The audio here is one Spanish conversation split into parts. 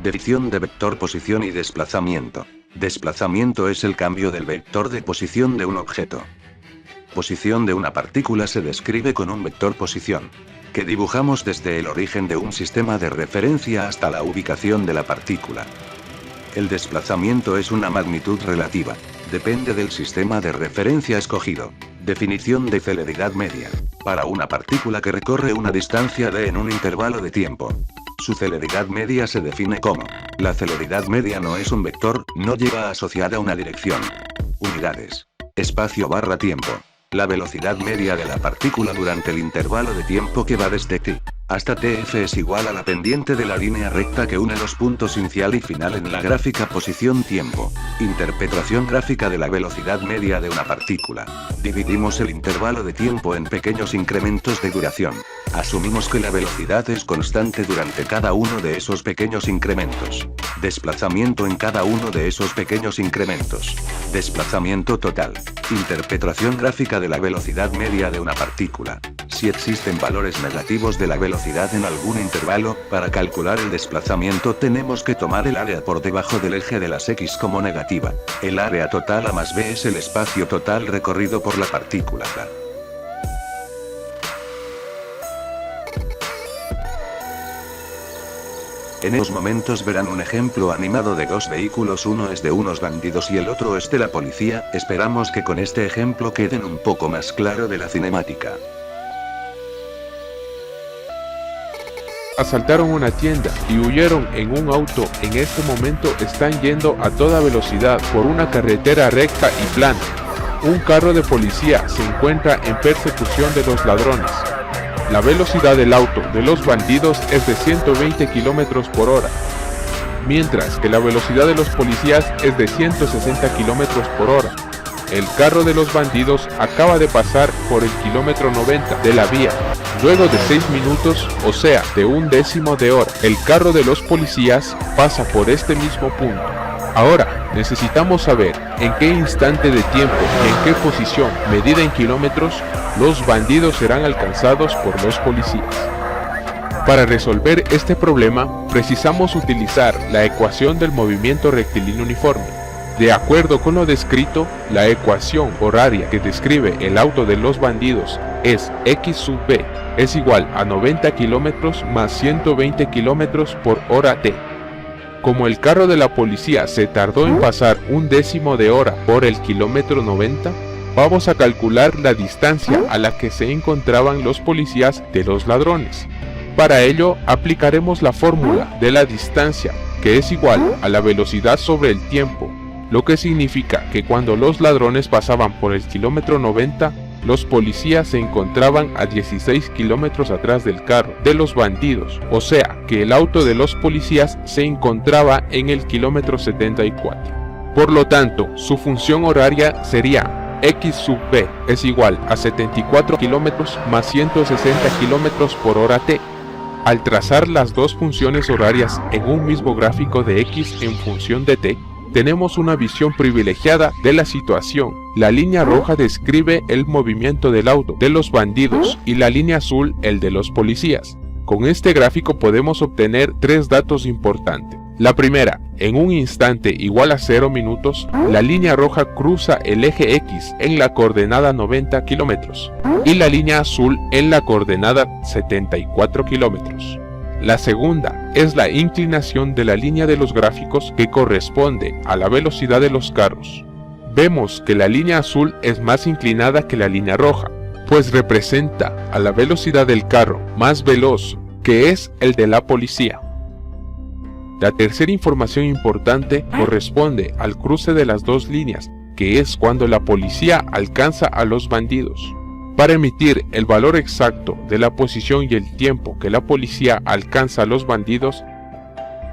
Definición de vector, posición y desplazamiento. Desplazamiento es el cambio del vector de posición de un objeto. Posición de una partícula se describe con un vector posición, que dibujamos desde el origen de un sistema de referencia hasta la ubicación de la partícula. El desplazamiento es una magnitud relativa. Depende del sistema de referencia escogido. Definición de celeridad media. Para una partícula que recorre una distancia d en un intervalo de tiempo, su celeridad media se define como: la celeridad media no es un vector, no lleva asociada una dirección. Unidades. Espacio/tiempo. La velocidad media de la partícula durante el intervalo de tiempo que va desde t hasta tf es igual a la pendiente de la línea recta que une los puntos inicial y final en la gráfica posición-tiempo. Interpretación gráfica de la velocidad media de una partícula. Dividimos el intervalo de tiempo en pequeños incrementos de duración. Asumimos que la velocidad es constante durante cada uno de esos pequeños incrementos. Desplazamiento en cada uno de esos pequeños incrementos. Desplazamiento total. Interpretación gráfica de la velocidad media de una partícula. Si existen valores negativos de la velocidad en algún intervalo, para calcular el desplazamiento tenemos que tomar el área por debajo del eje de las x como negativa. El área total A más b es el espacio total recorrido por la partícula. En estos momentos verán un ejemplo animado de dos vehículos, uno es de unos bandidos y el otro es de la policía. Esperamos que con este ejemplo queden un poco más claro de la cinemática. Asaltaron una tienda y huyeron en un auto. En este momento están yendo a toda velocidad por una carretera recta y plana. Un carro de policía se encuentra en persecución de los ladrones. La velocidad del auto de los bandidos es de 120 km por hora, mientras que la velocidad de los policías es de 160 km por hora. El carro de los bandidos acaba de pasar por el kilómetro 90 de la vía. Luego de 6 minutos, o sea, de un décimo de hora, el carro de los policías pasa por este mismo punto. Ahora, necesitamos saber en qué instante de tiempo y en qué posición, medida en kilómetros, los bandidos serán alcanzados por los policías. Para resolver este problema, precisamos utilizar la ecuación del movimiento rectilíneo uniforme. De acuerdo con lo descrito, la ecuación horaria que describe el auto de los bandidos es x sub b es igual a 90 km más 120 km por hora t. Como el carro de la policía se tardó en pasar un décimo de hora por el kilómetro 90, vamos a calcular la distancia a la que se encontraban los policías de los ladrones. Para ello, aplicaremos la fórmula de la distancia, que es igual a la velocidad sobre el tiempo, lo que significa que cuando los ladrones pasaban por el kilómetro 90, los policías se encontraban a 16 kilómetros atrás del carro de los bandidos, o sea que el auto de los policías se encontraba en el kilómetro 74. Por lo tanto, su función horaria sería x sub b es igual a 74 kilómetros más 160 kilómetros por hora t. Al trazar las dos funciones horarias en un mismo gráfico de x en función de t, tenemos una visión privilegiada de la situación. La línea roja describe el movimiento del auto de los bandidos y la línea azul el de los policías. Con este gráfico podemos obtener tres datos importantes. La primera, en un instante igual a 0 minutos, la línea roja cruza el eje X en la coordenada 90 kilómetros y la línea azul en la coordenada 74 kilómetros. La segunda es la inclinación de la línea de los gráficos que corresponde a la velocidad de los carros. Vemos que la línea azul es más inclinada que la línea roja, pues representa a la velocidad del carro más veloz, que es el de la policía. La tercera información importante corresponde al cruce de las dos líneas, que es cuando la policía alcanza a los bandidos. Para emitir el valor exacto de la posición y el tiempo que la policía alcanza a los bandidos,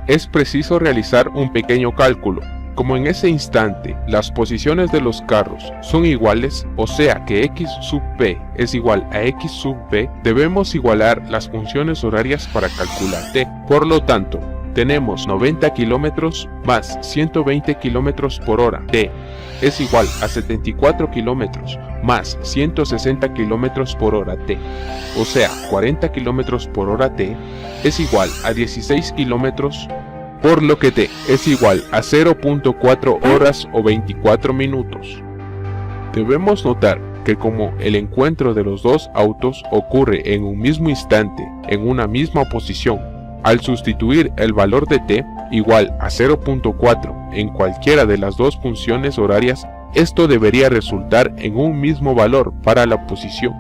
es preciso realizar un pequeño cálculo. Como en ese instante las posiciones de los carros son iguales, o sea que x sub p es igual a x sub b, debemos igualar las funciones horarias para calcular t. Por lo tanto, tenemos 90 kilómetros más 120 kilómetros por hora t es igual a 74 kilómetros más 160 kilómetros por hora t, o sea 40 kilómetros por hora t es igual a 16 kilómetros por lo que t es igual a 0.4 horas o 24 minutos. Debemos notar que como el encuentro de los dos autos ocurre en un mismo instante, en una misma posición, al sustituir el valor de t igual a 0.4 en cualquiera de las dos funciones horarias, esto debería resultar en un mismo valor para la posición,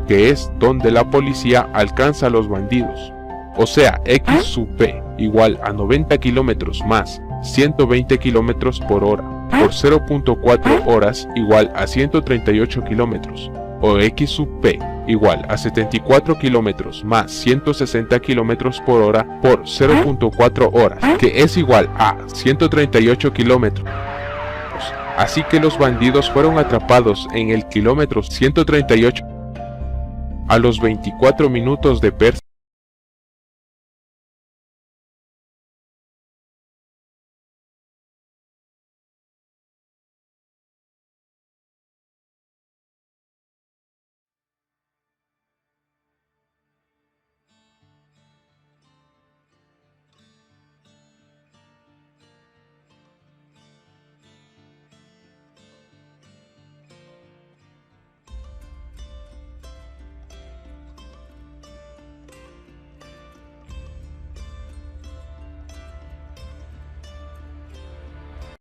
que es donde la policía alcanza a los bandidos, o sea x sub p igual a 90 km más 120 km por hora por 0.4 horas igual a 138 km, o x sub p igual a 74 km más 160 km por hora por 0.4 horas, que es igual a 138 km. Así que los bandidos fueron atrapados en el kilómetro 138 a los 24 minutos de persecución.